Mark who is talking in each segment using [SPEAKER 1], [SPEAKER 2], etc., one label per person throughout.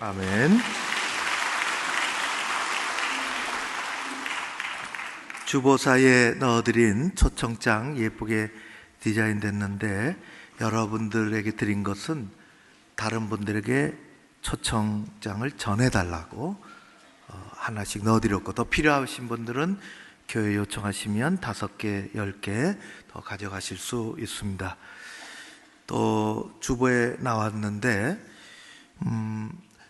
[SPEAKER 1] 아멘. 주보사에 넣어드린 초청장 예쁘게 디자인됐는데 여러분들에게 드린 것은 다른 분들에게 초청장을 전해달라고 하나씩 넣어드렸고, 더 필요하신 분들은 교회 요청하시면 5개, 10개 더 가져가실 수 있습니다. 또 주보에 나왔는데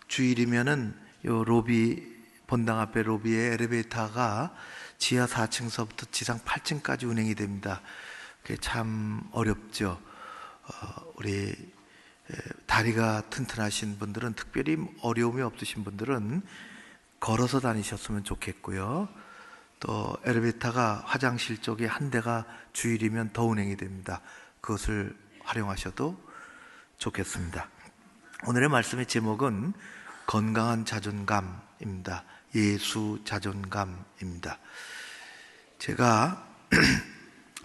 [SPEAKER 1] 주일이면은 요 로비, 본당 앞에 로비에 엘리베이터가 지하 4층서부터 지상 8층까지 운행이 됩니다. 그게 참 어렵죠. 우리 다리가 튼튼하신 분들은, 특별히 어려움이 없으신 분들은 걸어서 다니셨으면 좋겠고요. 또 엘리베이터가 화장실 쪽에 한 대가 주일이면 더 운행이 됩니다. 그것을 활용하셔도 좋겠습니다. 오늘의 말씀의 제목은 건강한 자존감입니다. 예수 자존감입니다. 제가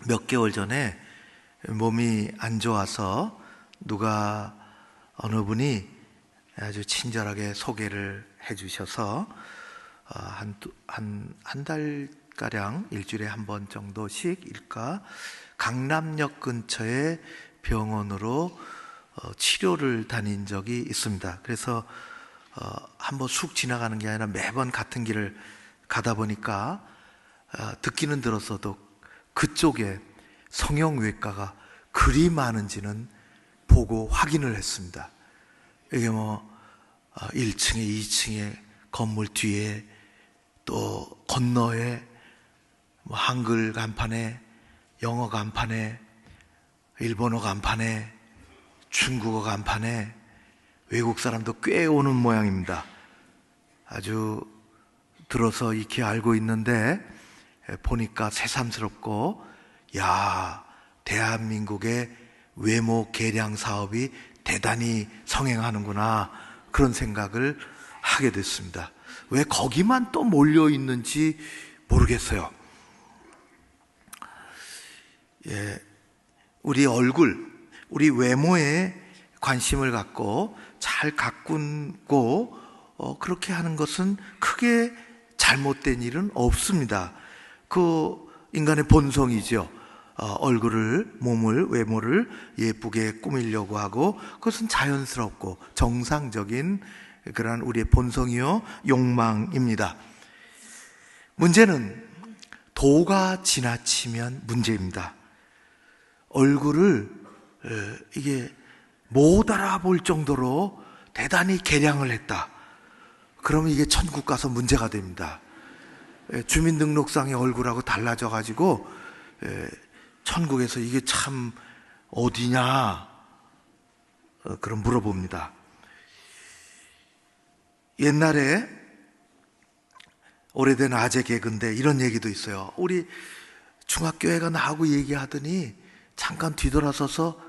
[SPEAKER 1] 몇 개월 전에 몸이 안 좋아서 어느 분이 아주 친절하게 소개를 해주셔서 한 달가량 일주일에 한 번 정도씩 강남역 근처의 병원으로 치료를 다닌 적이 있습니다. 그래서 한번 쑥 지나가는 게 아니라 매번 같은 길을 가다 보니까 듣기는 들었어도 그쪽에 성형외과가 그리 많은지는 보고 확인을 했습니다. 이게 1층에 2층에 건물 뒤에 또 건너에 한글 간판에 영어 간판에 일본어 간판에 중국어 간판에 외국 사람도 꽤 오는 모양입니다. 아주 들어서 익히 알고 있는데 보니까 새삼스럽고, 야, 대한민국의 외모 개량 사업이 대단히 성행하는구나, 그런 생각을 하게 됐습니다. 왜 거기만 또 몰려 있는지 모르겠어요. 우리 얼굴, 우리 외모에 관심을 갖고 잘 가꾸고 그렇게 하는 것은 크게 잘못된 일은 없습니다. 그 인간의 본성이죠. 얼굴을, 외모를 예쁘게 꾸미려고 하고, 그것은 자연스럽고 정상적인 그러한 우리의 본성이요 욕망입니다. 문제는 도가 지나치면 문제입니다. 얼굴을 이게 못 알아볼 정도로 대단히 개량을 했다. 그러면 이게 천국 가서 문제가 됩니다. 주민등록상의 얼굴하고 달라져 가지고 천국에서 이게 참 어디냐 그럼 물어봅니다. 옛날에 오래된 아재 개그인데 이런 얘기도 있어요. 우리 중학교애가 나하고 얘기하더니 잠깐 뒤돌아서서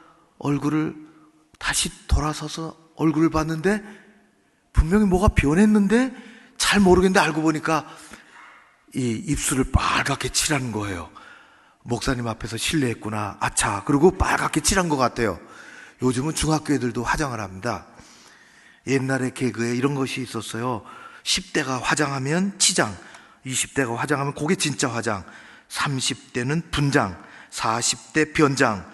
[SPEAKER 1] 다시 돌아서서 얼굴을 봤는데 분명히 뭐가 변했는데 잘 모르겠는데 알고 보니까 이 입술을 빨갛게 칠한 거예요. 목사님 앞에서 실례했구나. 아차. 그리고 빨갛게 칠한 것 같아요. 요즘은 중학교 애들도 화장을 합니다. 옛날에 개그에 이런 것이 있었어요. 10대가 화장하면 치장, 20대가 화장하면 그게 진짜 화장, 30대는 분장, 40대 변장,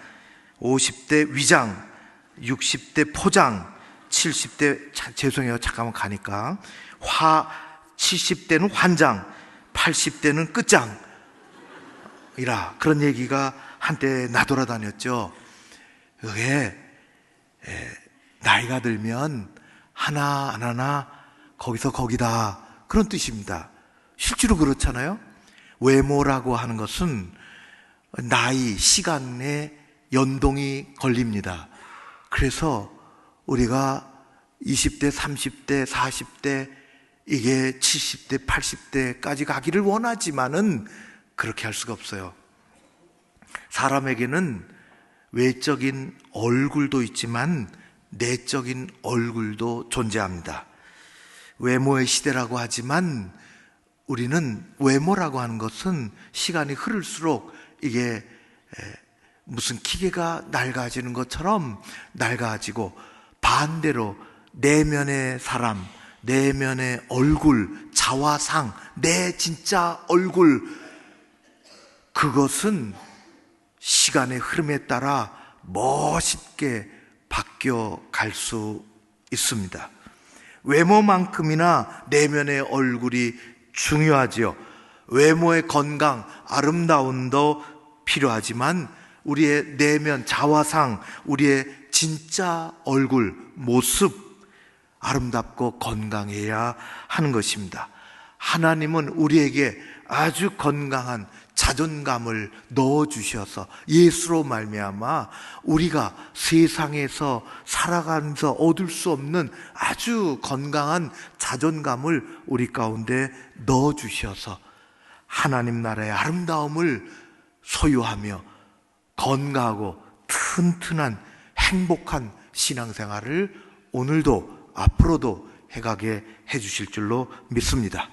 [SPEAKER 1] 50대 위장, 60대 포장, 70대 죄송해요, 잠깐만 가니까 70대는 환장, 80대는 끝장 이라, 그런 얘기가 한때 나돌아다녔죠. 그게 나이가 들면 하나 안 하나 거기서 거기다, 그런 뜻입니다. 실제로 그렇잖아요. 외모라고 하는 것은 나이, 시간에 연동이 걸립니다. 그래서 우리가 20대, 30대, 40대, 이게 70대, 80대까지 가기를 원하지만은 그렇게 할 수가 없어요. 사람에게는 외적인 얼굴도 있지만 내적인 얼굴도 존재합니다. 외모의 시대라고 하지만 우리는 외모라고 하는 것은 시간이 흐를수록 이게 무슨 기계가 낡아지는 것처럼 낡아지고, 반대로 내면의 사람, 내면의 얼굴, 자화상, 내 진짜 얼굴, 그것은 시간의 흐름에 따라 멋있게 바뀌어 갈 수 있습니다. 외모만큼이나 내면의 얼굴이 중요하지요. 외모의 건강, 아름다움도 필요하지만 우리의 내면, 자화상, 우리의 진짜 얼굴, 모습, 아름답고 건강해야 하는 것입니다. 하나님은 우리에게 아주 건강한 자존감을 넣어주셔서 예수로 말미암아 우리가 세상에서 살아가면서 얻을 수 없는 아주 건강한 자존감을 우리 가운데 넣어주셔서 하나님 나라의 아름다움을 소유하며 건강하고 튼튼한 행복한 신앙생활을 오늘도 앞으로도 해가게 해주실 줄로 믿습니다.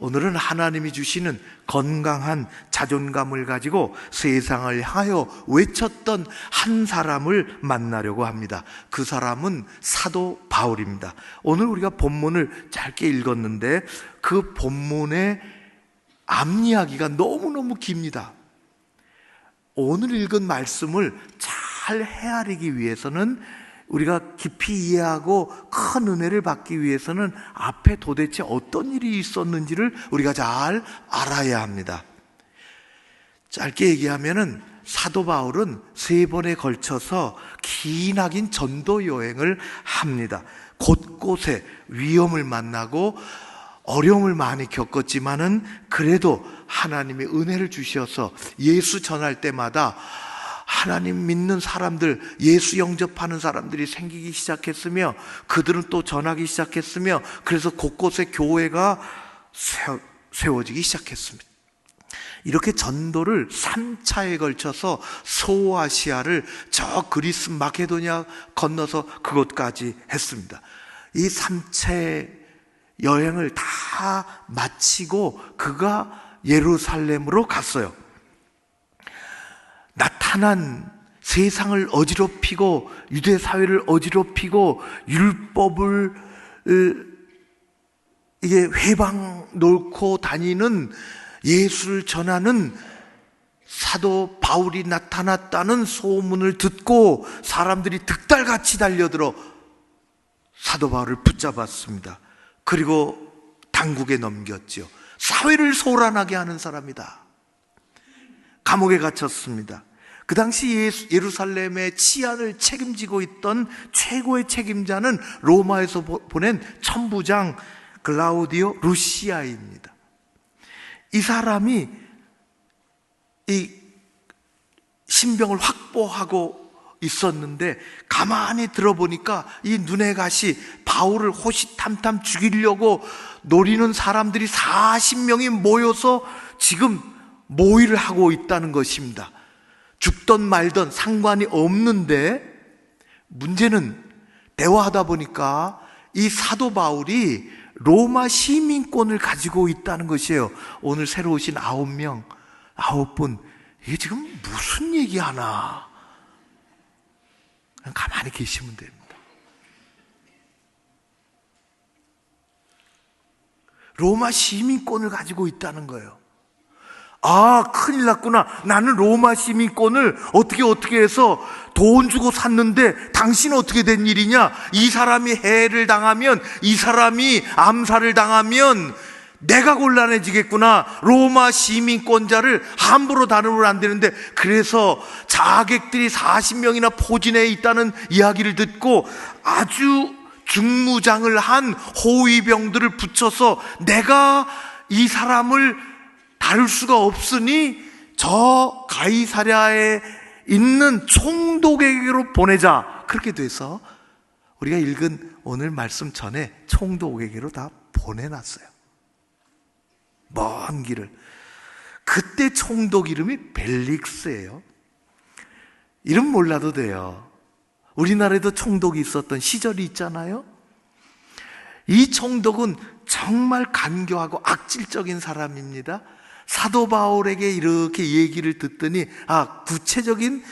[SPEAKER 1] 오늘은 하나님이 주시는 건강한 자존감을 가지고 세상을 향하여 외쳤던 한 사람을 만나려고 합니다. 그 사람은 사도 바울입니다. 오늘 우리가 본문을 짧게 읽었는데 그 본문의 앞이야기가 너무너무 깁니다. 오늘 읽은 말씀을 잘 헤아리기 위해서는, 우리가 깊이 이해하고 큰 은혜를 받기 위해서는 앞에 도대체 어떤 일이 있었는지를 우리가 잘 알아야 합니다. 짧게 얘기하면은 사도 바울은 3번에 걸쳐서 기나긴 전도 여행을 합니다. 곳곳에 위험을 만나고 어려움을 많이 겪었지만은 그래도 하나님이 은혜를 주셔서 예수 전할 때마다 하나님 믿는 사람들, 예수 영접하는 사람들이 생기기 시작했으며 그들은 또 전하기 시작했으며 그래서 곳곳에 교회가 세워지기 시작했습니다. 이렇게 전도를 3차에 걸쳐서 소아시아를 저 그리스 마케도니아 건너서 그곳까지 했습니다. 이 3차 여행을 다 마치고 그가 예루살렘으로 갔어요. 나타난 세상을 어지럽히고 유대 사회를 어지럽히고 율법을 이게 회방 놓고 다니는 예수를 전하는 사도 바울이 나타났다는 소문을 듣고 사람들이 득달같이 달려들어 사도 바울을 붙잡았습니다. 그리고 당국에 넘겼지요. 사회를 소란하게 하는 사람이다. 감옥에 갇혔습니다. 그 당시 예루살렘의 치안을 책임지고 있던 최고의 책임자는 로마에서 보낸 천부장 글라우디오 루시아입니다. 이 사람이 이 신병을 확보하고 있었는데 가만히 들어보니까 이 눈의 가시 바울을 호시탐탐 죽이려고 노리는 사람들이 40명이 모여서 지금 모의를 하고 있다는 것입니다. 죽던 말던 상관이 없는데 문제는 대화하다 보니까 이 사도 바울이 로마 시민권을 가지고 있다는 것이에요. 오늘 새로 오신 9명, 9분, 이게 지금 무슨 얘기하나? 그냥 가만히 계시면 됩니다. 로마 시민권을 가지고 있다는 거예요. 아, 큰일 났구나. 나는 로마 시민권을 어떻게 해서 돈 주고 샀는데 당신은 어떻게 된 일이냐? 이 사람이 해를 당하면, 이 사람이 암살을 당하면 내가 곤란해지겠구나. 로마 시민권자를 함부로 다루면 안 되는데, 그래서 자객들이 40명이나 포진해 있다는 이야기를 듣고 아주 중무장을 한 호위병들을 붙여서 내가 이 사람을 다룰 수가 없으니 저 가이사랴에 있는 총독에게로 보내자. 그렇게 돼서 우리가 읽은 오늘 말씀 전에 총독에게로 다 보내놨어요. 먼 길을. 그때 총독 이름이 벨릭스예요. 이름 몰라도 돼요. 우리나라에도 총독이 있었던 시절이 있잖아요. 이 총독은 정말 간교하고 악질적인 사람입니다. 사도 바울에게 이렇게 얘기를 듣더니, 아, 구체적인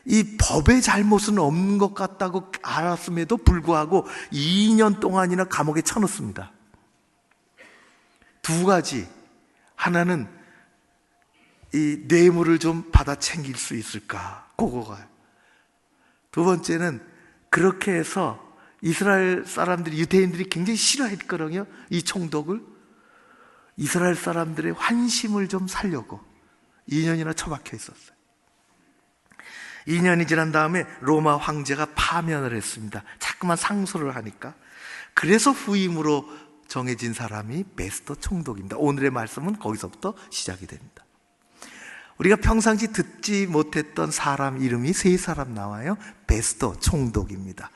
[SPEAKER 1] 이 법의 잘못은 없는 것 같다고 알았음에도 불구하고 2년 동안이나 감옥에 쳐넣습니다. 두 가지. 하나는 이 뇌물을 좀 받아 챙길 수 있을까? 그거가. 두 번째는 그렇게 해서 이스라엘 사람들이, 유대인들이 굉장히 싫어했거든요. 이 총독을. 이스라엘 사람들의 환심을 좀 살려고 2년이나 처박혀 있었어요. 2년이 지난 다음에 로마 황제가 파면을 했습니다. 자꾸만 상소를 하니까. 그래서 후임으로 정해진 사람이 베스토 총독입니다. 오늘의 말씀은 거기서부터 시작이 됩니다. 우리가 평상시 듣지 못했던 사람 이름이 세 사람 나와요. 베스토 총독입니다.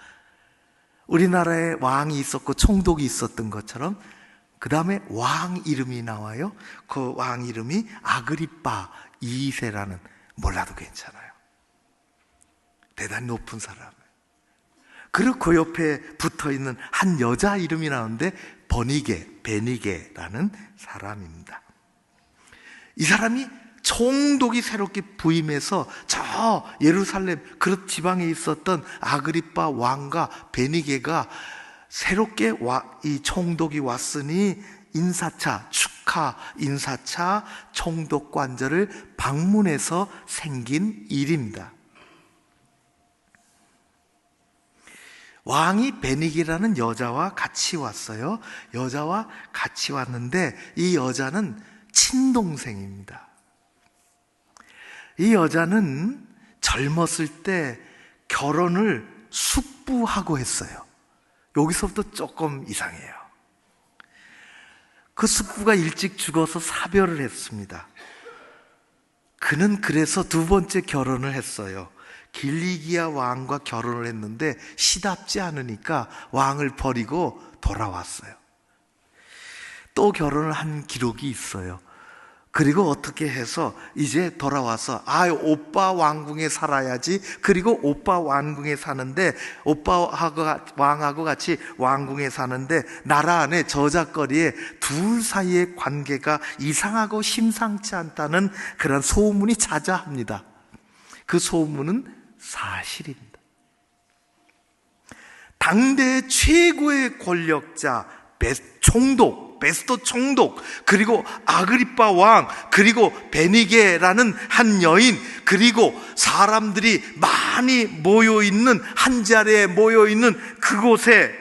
[SPEAKER 1] 우리나라에 왕이 있었고 총독이 있었던 것처럼 그 다음에 왕 이름이 나와요. 그 왕 이름이 아그리파 2세라는, 몰라도 괜찮아요. 대단히 높은 사람. 그리고 그 옆에 붙어있는 한 여자 이름이 나오는데 베니게라는 사람입니다. 이 사람이 총독이 새롭게 부임해서 저 예루살렘 그릇 지방에 있었던 아그리파 왕과 베니게가 새롭게 이 총독이 왔으니 인사차, 축하 인사차 총독 관절을 방문해서 생긴 일입니다. 왕이 베니게라는 여자와 같이 왔어요. 여자와 같이 왔는데 이 여자는 친동생입니다. 이 여자는 젊었을 때 결혼을 숙부하고 했어요. 여기서부터 조금 이상해요. 그 숙부가 일찍 죽어서 사별을 했습니다. 그는 그래서 두 번째 결혼을 했어요. 길리기아 왕과 결혼을 했는데 시답지 않으니까 왕을 버리고 돌아왔어요. 또 결혼을 한 기록이 있어요. 그리고 어떻게 해서 이제 돌아와서 오빠 왕궁에 살아야지. 그리고 오빠 왕궁에 사는데, 왕하고 같이 왕궁에 사는데 나라 안에 저작거리에 둘 사이의 관계가 이상하고 심상치 않다는 그런 소문이 자자합니다. 그 소문은 사실입니다. 당대 최고의 권력자 베스토 총독, 그리고 아그리파 왕, 그리고 베니게라는 한 여인, 그리고 사람들이 많이 모여있는, 한 자리에 모여있는 그곳에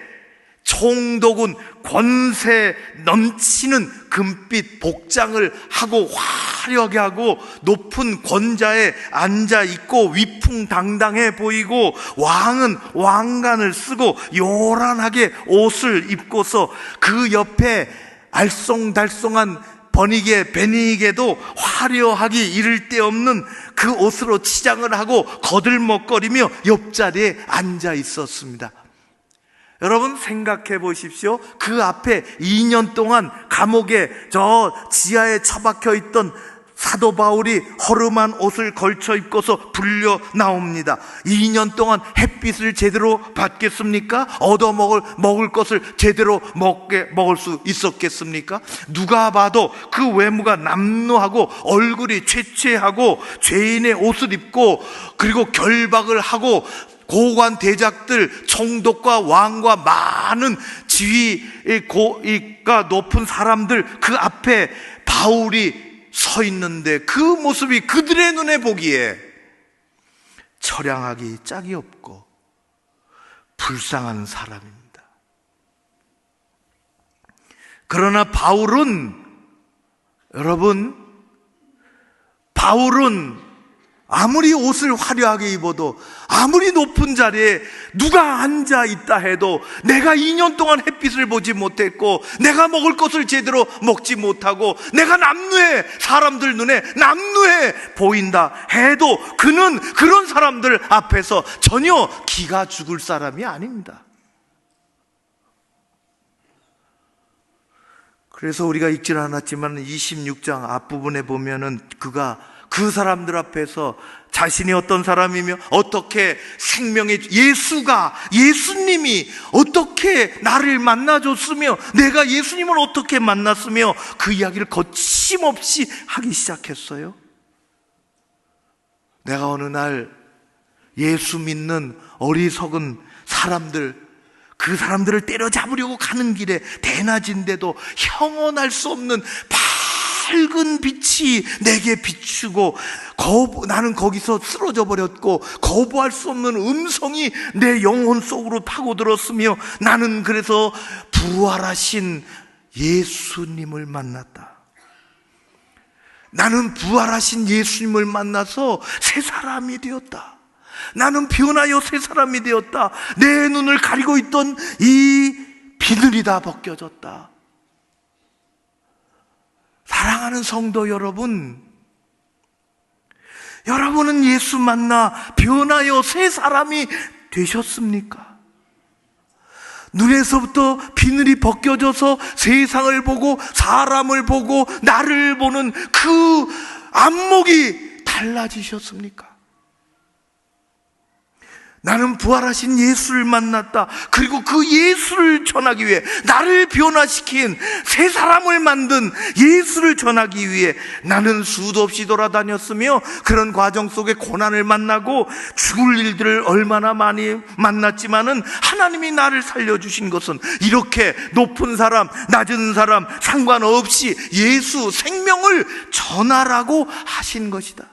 [SPEAKER 1] 총독은 권세 넘치는 금빛 복장을 하고 화려하게 하고 높은 권자에 앉아있고 위풍당당해 보이고, 왕은 왕관을 쓰고 요란하게 옷을 입고서 그 옆에 알쏭달쏭한 베니게도 화려하기 이를 데 없는 그 옷으로 치장을 하고 거들먹거리며 옆자리에 앉아 있었습니다. 여러분 생각해 보십시오. 그 앞에 2년 동안 감옥에 저 지하에 처박혀 있던 사도 바울이 허름한 옷을 걸쳐 입고서 불려 나옵니다. 2년 동안 햇빛을 제대로 받겠습니까? 먹을 것을 제대로 먹을 수 있었겠습니까? 누가 봐도 그 외모가 남루하고 얼굴이 최최하고 죄인의 옷을 입고 그리고 결박을 하고 고관 대작들, 총독과 왕과 많은 지위가 높은 사람들 그 앞에 바울이 서 있는데 그 모습이 그들의 눈에 보기에 처량하기 짝이 없고 불쌍한 사람입니다. 그러나 바울은 아무리 옷을 화려하게 입어도, 아무리 높은 자리에 누가 앉아 있다 해도, 내가 2년 동안 햇빛을 보지 못했고 내가 먹을 것을 제대로 먹지 못하고 내가 사람들 눈에 남루해 보인다 해도 그는 그런 사람들 앞에서 전혀 기가 죽을 사람이 아닙니다. 그래서 우리가 읽질 않았지만 26장 앞부분에 보면은 그 사람들 앞에서 자신이 어떤 사람이며 어떻게 예수님이 어떻게 나를 만나줬으며 내가 예수님을 어떻게 만났으며 그 이야기를 거침없이 하기 시작했어요. 내가 어느 날 예수 믿는 어리석은 사람들, 그 사람들을 때려잡으려고 가는 길에 대낮인데도 형언할 수 없는 밝은 빛이 내게 비추고 나는 거기서 쓰러져 버렸고 거부할 수 없는 음성이 내 영혼 속으로 파고들었으며 나는 그래서 부활하신 예수님을 만났다. 나는 부활하신 예수님을 만나서 새 사람이 되었다. 나는 변하여 새 사람이 되었다. 내 눈을 가리고 있던 이 비늘이 다 벗겨졌다. 사랑하는 성도 여러분, 여러분은 예수 만나 변하여 새 사람이 되셨습니까? 눈에서부터 비늘이 벗겨져서 세상을 보고 사람을 보고 나를 보는 그 안목이 달라지셨습니까? 나는 부활하신 예수를 만났다. 그리고 그 예수를 전하기 위해, 나를 변화시킨 새 사람을 만든 예수를 전하기 위해 나는 수도 없이 돌아다녔으며 그런 과정 속에 고난을 만나고 죽을 일들을 얼마나 많이 만났지만은 하나님이 나를 살려주신 것은 이렇게 높은 사람, 낮은 사람 상관없이 예수 생명을 전하라고 하신 것이다.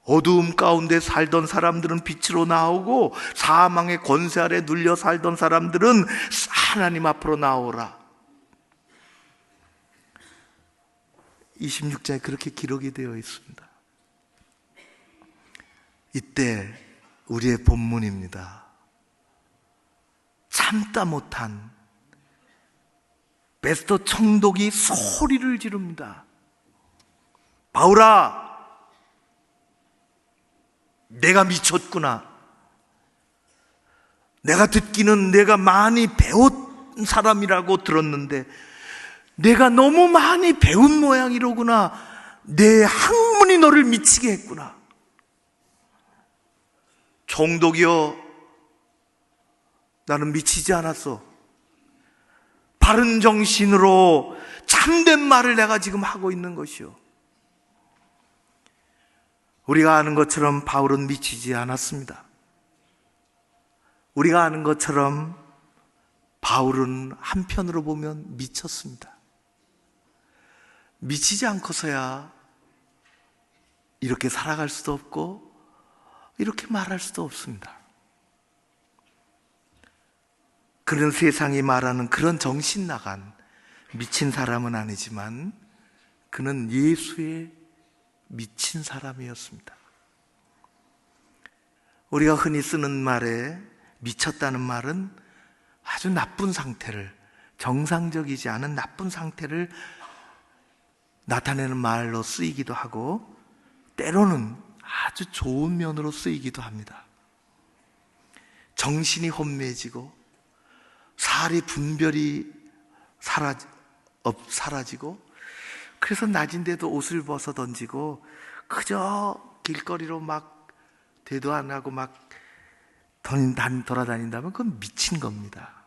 [SPEAKER 1] 어두움 가운데 살던 사람들은 빛으로 나오고 사망의 권세 아래 눌려 살던 사람들은 하나님 앞으로 나오라. 26장에 그렇게 기록이 되어 있습니다. 이때 우리의 본문입니다. 참다 못한 베스터 총독이 소리를 지릅니다. 바울아, 내가 미쳤구나. 내가 듣기는 내가 많이 배운 사람이라고 들었는데 내가 너무 많이 배운 모양이로구나. 내 학문이 너를 미치게 했구나. 총독이여, 나는 미치지 않았어. 바른 정신으로 참된 말을 내가 지금 하고 있는 것이요. 우리가 아는 것처럼 바울은 미치지 않았습니다. 우리가 아는 것처럼 바울은 한편으로 보면 미쳤습니다. 미치지 않고서야 이렇게 살아갈 수도 없고 이렇게 말할 수도 없습니다. 그런 세상이 말하는 그런 정신 나간 미친 사람은 아니지만 그는 예수의 미친 사람이었습니다. 우리가 흔히 쓰는 말에 미쳤다는 말은 아주 나쁜 상태를, 정상적이지 않은 나쁜 상태를 나타내는 말로 쓰이기도 하고 때로는 아주 좋은 면으로 쓰이기도 합니다. 정신이 혼미해지고 살이 분별이 사라지고 그래서 낮인데도 옷을 벗어 던지고 그저 길거리로 막 대도 안 하고 막 돌아다닌다면 그건 미친 겁니다.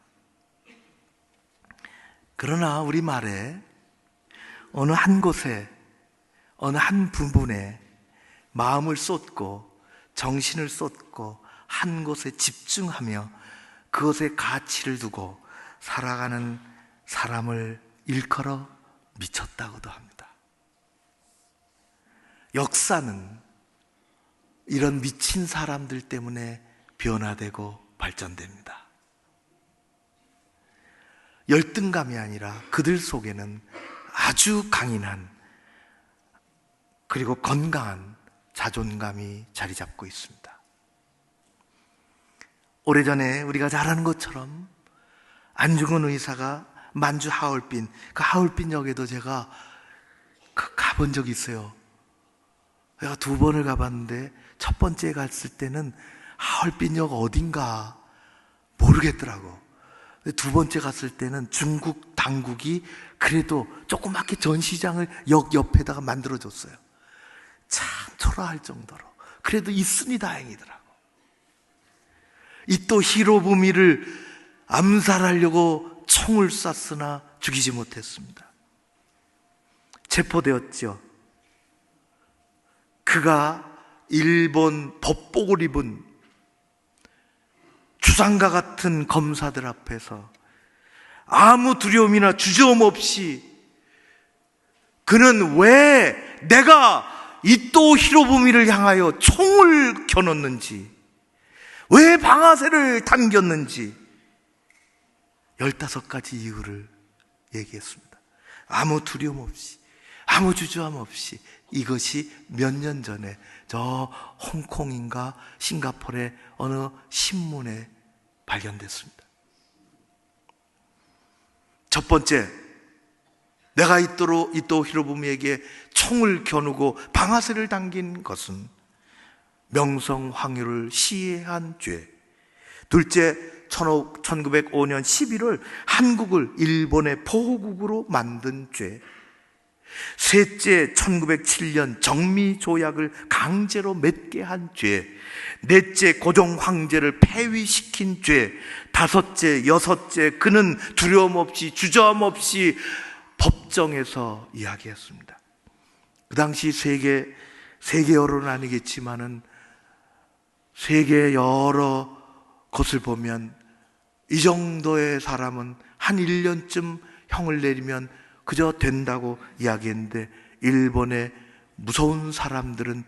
[SPEAKER 1] 그러나 우리 말에 어느 한 곳에, 어느 한 부분에 마음을 쏟고 정신을 쏟고 한 곳에 집중하며 그것에 가치를 두고 살아가는 사람을 일컬어 미쳤다고도 합니다. 역사는 이런 미친 사람들 때문에 변화되고 발전됩니다. 열등감이 아니라 그들 속에는 아주 강인한 그리고 건강한 자존감이 자리 잡고 있습니다. 오래전에 우리가 잘 아는 것처럼 안중근 의사가 만주 하얼빈, 그 하얼빈 역에도 제가 가본 적이 있어요. 내가 2번을 가봤는데 첫 번째 갔을 때는 하얼빈 역 어딘가 모르겠더라고. 근데 2번째 갔을 때는 중국 당국이 그래도 조그맣게 전시장을 역 옆에다가 만들어줬어요. 참 초라할 정도로. 그래도 있으니 다행이더라고. 이 또 히로부미를 암살하려고 총을 쐈으나 죽이지 못했습니다. 체포되었죠. 그가 일본 법복을 입은 주상과 같은 검사들 앞에서 아무 두려움이나 주저움 없이 그는 왜 내가 이토 히로부미를 향하여 총을 겨눴는지, 왜 방아쇠를 당겼는지 15가지 이유를 얘기했습니다. 아무 두려움 없이, 아무 주저함 없이. 이것이 몇 년 전에 저 홍콩인가 싱가포르의 어느 신문에 발견됐습니다. 첫 번째, 내가 이토 히로부미에게 총을 겨누고 방아쇠를 당긴 것은 명성황후를 시해한 죄. 둘째, 1905년 11월 한국을 일본의 보호국으로 만든 죄. 셋째, 1907년 정미조약을 강제로 맺게 한 죄. 넷째, 고종 황제를 폐위시킨 죄. 다섯째, 여섯째, 그는 두려움 없이 주저함 없이 법정에서 이야기했습니다. 그 당시 세계 여론은 아니겠지만은 세계 여러 것을 보면 이 정도의 사람은 한 1년쯤 형을 내리면 그저 된다고 이야기했는데, 일본의 무서운 사람들은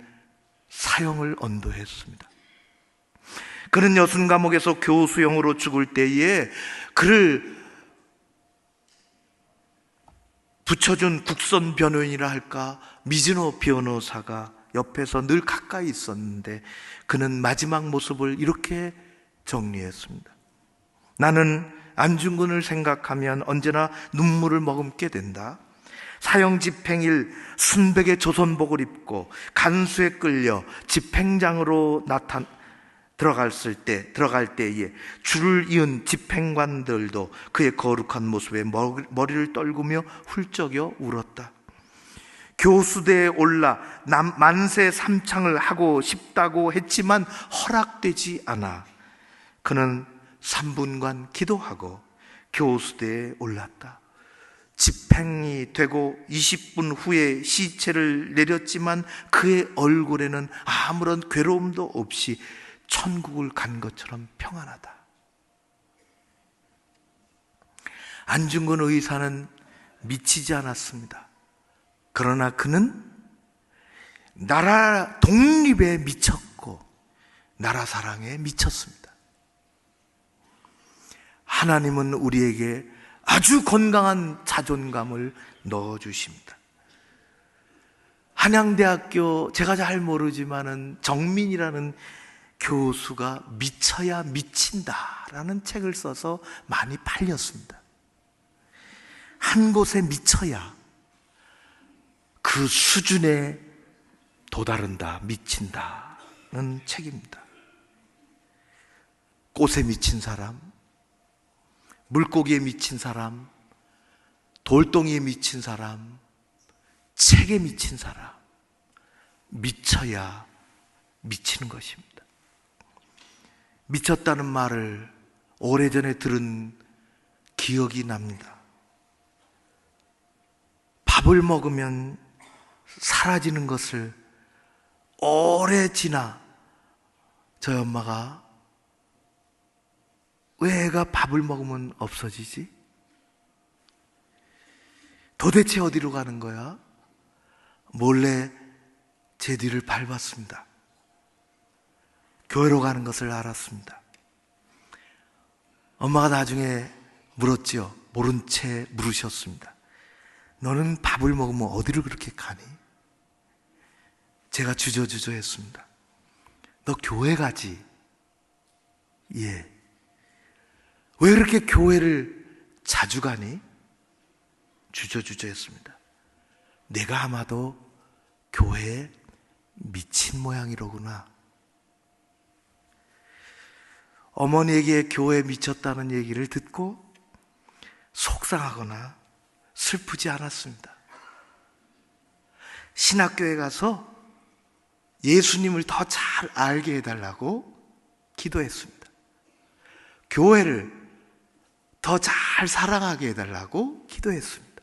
[SPEAKER 1] 사형을 언도했습니다. 그는 여순 감옥에서 교수형으로 죽을 때에 그를 붙여준 국선 변호인이라 할까, 미즈노 변호사가 옆에서 늘 가까이 있었는데 그는 마지막 모습을 이렇게 정리했습니다. 나는 안중근을 생각하면 언제나 눈물을 머금게 된다. 사형 집행일 순백의 조선복을 입고 간수에 끌려 집행장으로 들어갈 때에 줄을 이은 집행관들도 그의 거룩한 모습에 머리를 떨구며 훌쩍여 울었다. 교수대에 올라 만세 삼창을 하고 싶다고 했지만 허락되지 않아 그는 3분간 기도하고 교수대에 올랐다. 집행이 되고 20분 후에 시체를 내렸지만 그의 얼굴에는 아무런 괴로움도 없이 천국을 간 것처럼 평안하다. 안중근 의사는 미치지 않았습니다. 그러나 그는 나라 독립에 미쳤고 나라 사랑에 미쳤습니다. 하나님은 우리에게 아주 건강한 자존감을 넣어주십니다. 한양대학교, 제가 잘 모르지만은 정민이라는 교수가 미쳐야 미친다라는 책을 써서 많이 팔렸습니다. 한 곳에 미쳐야 그 수준에 도다른다, 미친다는 책입니다. 꽃에 미친 사람, 물고기에 미친 사람, 돌덩이에 미친 사람, 책에 미친 사람, 미쳐야 미치는 것입니다. 미쳤다는 말을 오래전에 들은 기억이 납니다. 밥을 먹으면 사라지는 것을 오래 지나 저희 엄마가 왜 애가 밥을 먹으면 없어지지? 도대체 어디로 가는 거야? 몰래 제 뒤를 밟았습니다. 교회로 가는 것을 알았습니다. 엄마가 나중에 물었지요. 모른 채 물으셨습니다. 너는 밥을 먹으면 어디를 그렇게 가니? 제가 주저주저 했습니다. 너 교회 가지? 예. 왜 그렇게 교회를 자주 가니? 주저주저 했습니다. 내가 아마도 교회에 미친 모양이로구나. 어머니에게 교회에 미쳤다는 얘기를 듣고 속상하거나 슬프지 않았습니다. 신학교에 가서 예수님을 더 잘 알게 해달라고 기도했습니다. 교회를 더 잘 사랑하게 해달라고 기도했습니다.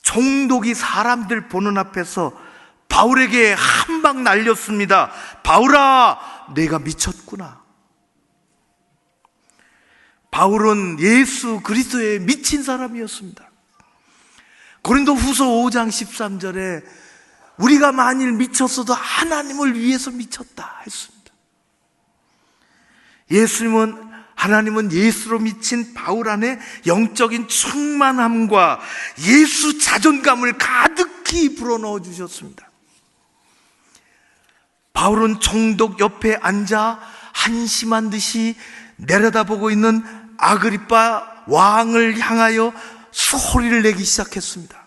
[SPEAKER 1] 총독이 사람들 보는 앞에서 바울에게 한 방 날렸습니다. 바울아, 내가 미쳤구나. 바울은 예수 그리스도에 미친 사람이었습니다. 고린도후서 5장 13절에 우리가 만일 미쳤어도 하나님을 위해서 미쳤다 했습니다. 하나님은 예수로 미친 바울 안에 영적인 충만함과 예수 자존감을 가득히 불어넣어 주셨습니다. 바울은 총독 옆에 앉아 한심한 듯이 내려다보고 있는 아그리빠 왕을 향하여 소리를 내기 시작했습니다.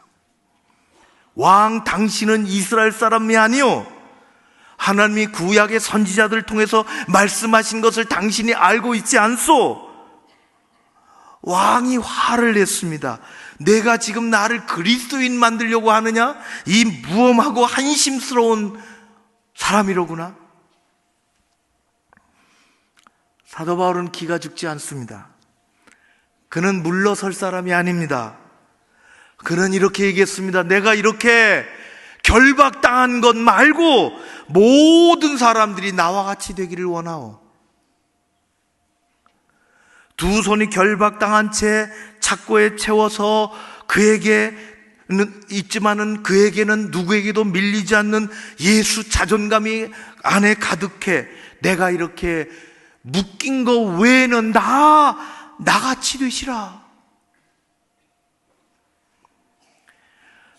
[SPEAKER 1] 왕, 당신은 이스라엘 사람이 아니요, 하나님이 구약의 선지자들을 통해서 말씀하신 것을 당신이 알고 있지 않소? 왕이 화를 냈습니다. 내가 지금 나를 그리스도인 만들려고 하느냐? 이 무엄하고 한심스러운 사람이로구나. 사도 바울은 기가 죽지 않습니다. 그는 물러설 사람이 아닙니다. 그는 이렇게 얘기했습니다. 내가 이렇게 결박당한 것 말고 모든 사람들이 나와 같이 되기를 원하오. 두 손이 결박당한 채 착고에 채워서 그에게는 있지만은 그에게는 누구에게도 밀리지 않는 예수 자존감이 안에 가득해. 내가 이렇게 묶인 거 외에는 나같이 되시라.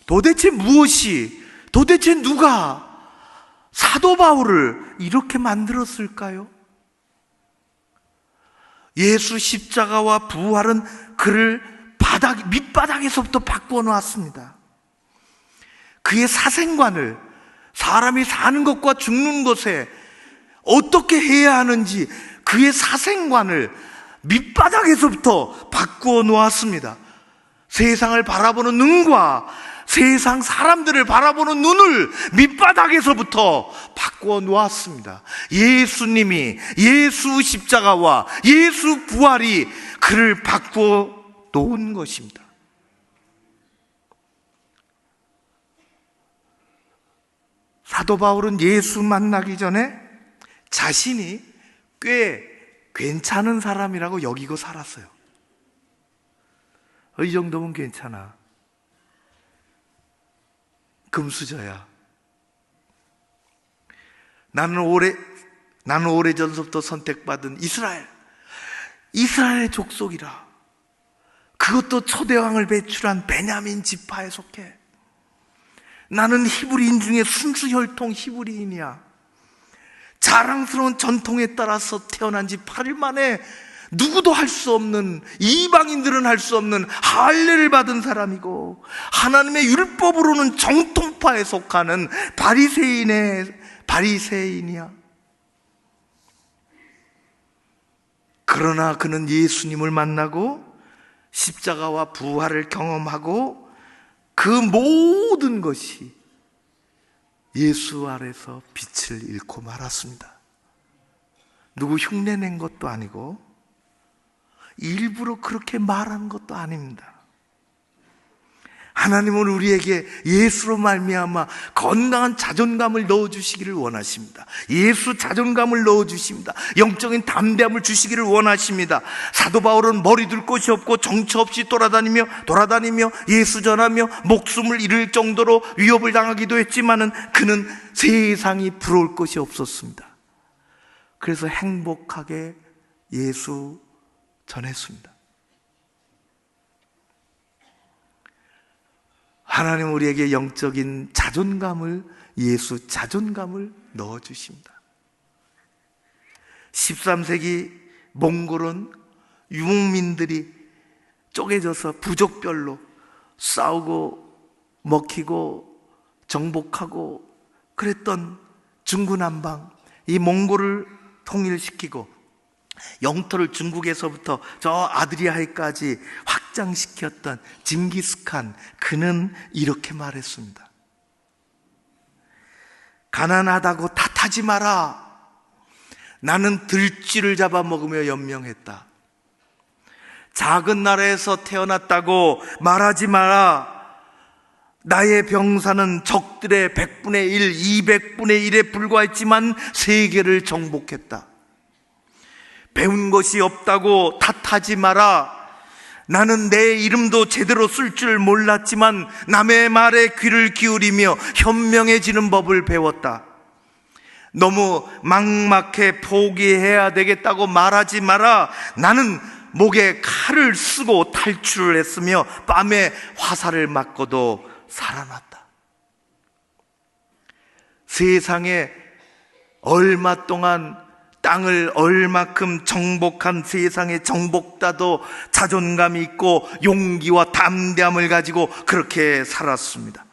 [SPEAKER 1] 도대체 도대체 누가 사도 바울을 이렇게 만들었을까요? 예수 십자가와 부활은 그를 밑바닥에서부터 바꾸어 놓았습니다. 그의 사생관을, 사람이 사는 것과 죽는 것에 어떻게 해야 하는지 그의 사생관을 밑바닥에서부터 바꾸어 놓았습니다. 세상을 바라보는 눈과 세상 사람들을 바라보는 눈을 밑바닥에서부터 바꾸어 놓았습니다. 예수님이, 예수 십자가와 예수 부활이 그를 바꾸어 놓은 것입니다. 사도 바울은 예수 만나기 전에 자신이 꽤 괜찮은 사람이라고 여기고 살았어요. 이 정도면 괜찮아. 금수저야. 나는 오래전부터 선택받은 이스라엘의 족속이라. 그것도 초대왕을 배출한 베냐민 지파에 속해. 나는 히브리인 중에 순수혈통 히브리인이야. 자랑스러운 전통에 따라서 태어난 지 8일 만에 누구도 할 수 없는, 이방인들은 할 수 없는 할례를 받은 사람이고, 하나님의 율법으로는 정통파에 속하는 바리새인이야. 그러나 그는 예수님을 만나고 십자가와 부활을 경험하고 그 모든 것이 예수 아래서 빛을 잃고 말았습니다. 누구 흉내낸 것도 아니고 일부러 그렇게 말한 것도 아닙니다. 하나님은 우리에게 예수로 말미암아 건강한 자존감을 넣어주시기를 원하십니다. 예수 자존감을 넣어주십니다. 영적인 담대함을 주시기를 원하십니다. 사도 바울은 머리 둘 곳이 없고 정처 없이 돌아다니며 예수 전하며 목숨을 잃을 정도로 위협을 당하기도 했지만은 그는 세상이 부러울 것이 없었습니다. 그래서 행복하게 예수 전했습니다. 하나님 우리에게 영적인 자존감을, 예수 자존감을 넣어주십니다. 13세기 몽골은 유목민들이 쪼개져서 부족별로 싸우고 먹히고 정복하고 그랬던 중구난방, 이 몽골을 통일시키고 영토를 중국에서부터 저 아드리아해까지 확장시켰던 징기스칸, 그는 이렇게 말했습니다. 가난하다고 탓하지 마라. 나는 들쥐를 잡아먹으며 연명했다. 작은 나라에서 태어났다고 말하지 마라. 나의 병사는 적들의 100분의 1, 200분의 1에 불과했지만 세계를 정복했다. 배운 것이 없다고 탓하지 마라. 나는 내 이름도 제대로 쓸 줄 몰랐지만 남의 말에 귀를 기울이며 현명해지는 법을 배웠다. 너무 막막해 포기해야 되겠다고 말하지 마라. 나는 목에 칼을 쓰고 탈출을 했으며 뺨에 화살을 맞고도 살아났다. 세상에 얼마 동안 땅을 얼마큼 정복한 세상의 정복자도 자존감이 있고 용기와 담대함을 가지고 그렇게 살았습니다.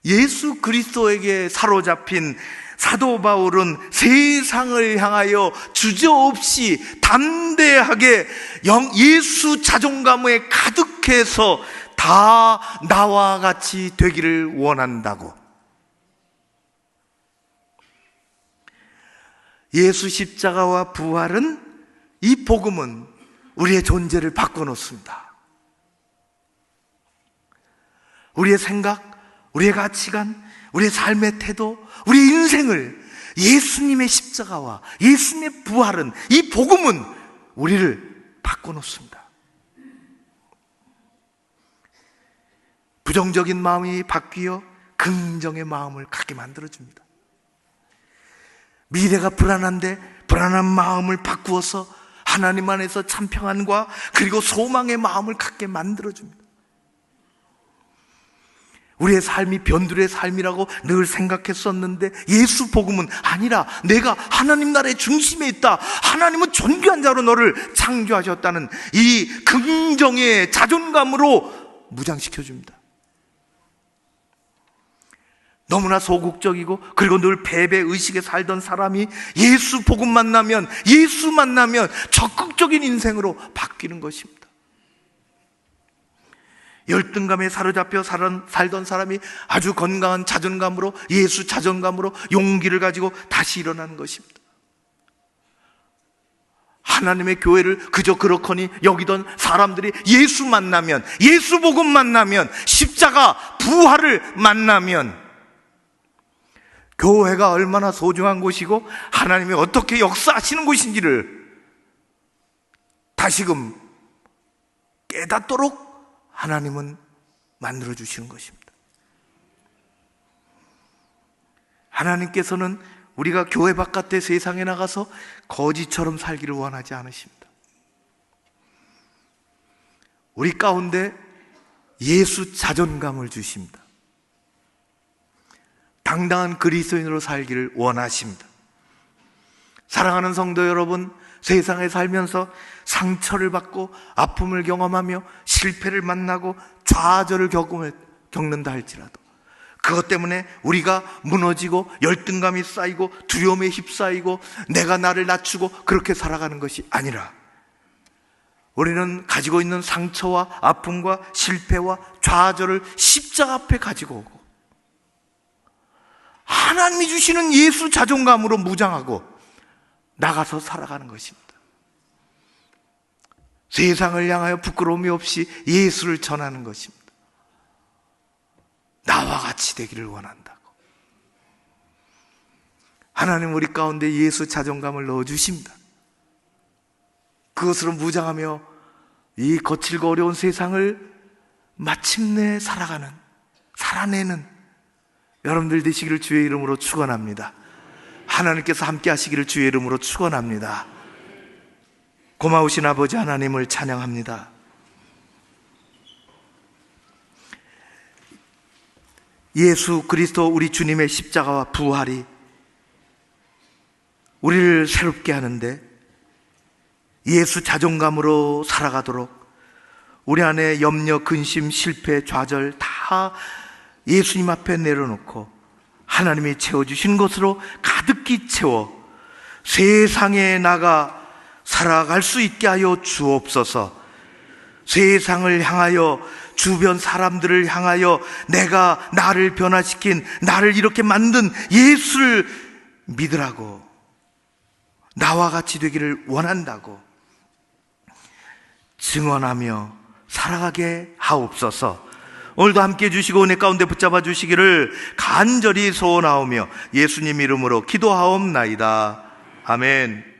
[SPEAKER 1] 예수 그리스도에게 사로잡힌 사도 바울은 세상을 향하여 주저없이 담대하게 예수 자존감에 가득해서 다 나와 같이 되기를 원한다고. 예수 십자가와 부활은, 이 복음은 우리의 존재를 바꿔놓습니다. 우리의 생각, 우리의 가치관, 우리의 삶의 태도, 우리 인생을 예수님의 십자가와 예수님의 부활은, 이 복음은 우리를 바꿔놓습니다. 부정적인 마음이 바뀌어 긍정의 마음을 갖게 만들어줍니다. 미래가 불안한데 불안한 마음을 바꾸어서 하나님 안에서 참 평안과 그리고 소망의 마음을 갖게 만들어줍니다. 우리의 삶이 변두리의 삶이라고 늘 생각했었는데 예수 복음은 아니라 내가 하나님 나라의 중심에 있다. 하나님은 존귀한 자로 너를 창조하셨다는 이 긍정의 자존감으로 무장시켜줍니다. 너무나 소극적이고 그리고 늘 패배의식에 살던 사람이 예수 복음 만나면, 예수 만나면 적극적인 인생으로 바뀌는 것입니다. 열등감에 사로잡혀 살던 사람이 아주 건강한 자존감으로, 예수 자존감으로 용기를 가지고 다시 일어나는 것입니다. 하나님의 교회를 그저 그렇거니 여기던 사람들이 예수 만나면, 예수 복음 만나면, 십자가 부활을 만나면 교회가 얼마나 소중한 곳이고 하나님이 어떻게 역사하시는 곳인지를 다시금 깨닫도록 하나님은 만들어주시는 것입니다. 하나님께서는 우리가 교회 바깥의 세상에 나가서 거지처럼 살기를 원하지 않으십니다. 우리 가운데 예수 자존감을 주십니다. 당당한 그리스도인으로 살기를 원하십니다. 사랑하는 성도 여러분, 세상에 살면서 상처를 받고 아픔을 경험하며 실패를 만나고 좌절을 겪는다 할지라도 그것 때문에 우리가 무너지고 열등감이 쌓이고 두려움에 휩싸이고 내가 나를 낮추고 그렇게 살아가는 것이 아니라 우리는 가지고 있는 상처와 아픔과 실패와 좌절을 십자가 앞에 가지고 오고 하나님이 주시는 예수 자존감으로 무장하고 나가서 살아가는 것입니다. 세상을 향하여 부끄러움이 없이 예수를 전하는 것입니다. 나와 같이 되기를 원한다고. 하나님 우리 가운데 예수 자존감을 넣어주십니다. 그것으로 무장하며 이 거칠고 어려운 세상을 마침내 살아내는 여러분들 되시기를 주의 이름으로 축원합니다. 하나님께서 함께 하시기를 주의 이름으로 축원합니다. 고마우신 아버지 하나님을 찬양합니다. 예수 그리스도 우리 주님의 십자가와 부활이 우리를 새롭게 하는데 예수 자존감으로 살아가도록 우리 안에 염려, 근심, 실패, 좌절 다 예수님 앞에 내려놓고 하나님이 채워주신 것으로 가득히 채워 세상에 나가 살아갈 수 있게 하여 주옵소서. 세상을 향하여 주변 사람들을 향하여 내가 나를 변화시킨, 나를 이렇게 만든 예수를 믿으라고, 나와 같이 되기를 원한다고 증언하며 살아가게 하옵소서. 오늘도 함께 해주시고 은혜 가운데 붙잡아 주시기를 간절히 소원하오며 예수님 이름으로 기도하옵나이다. 아멘.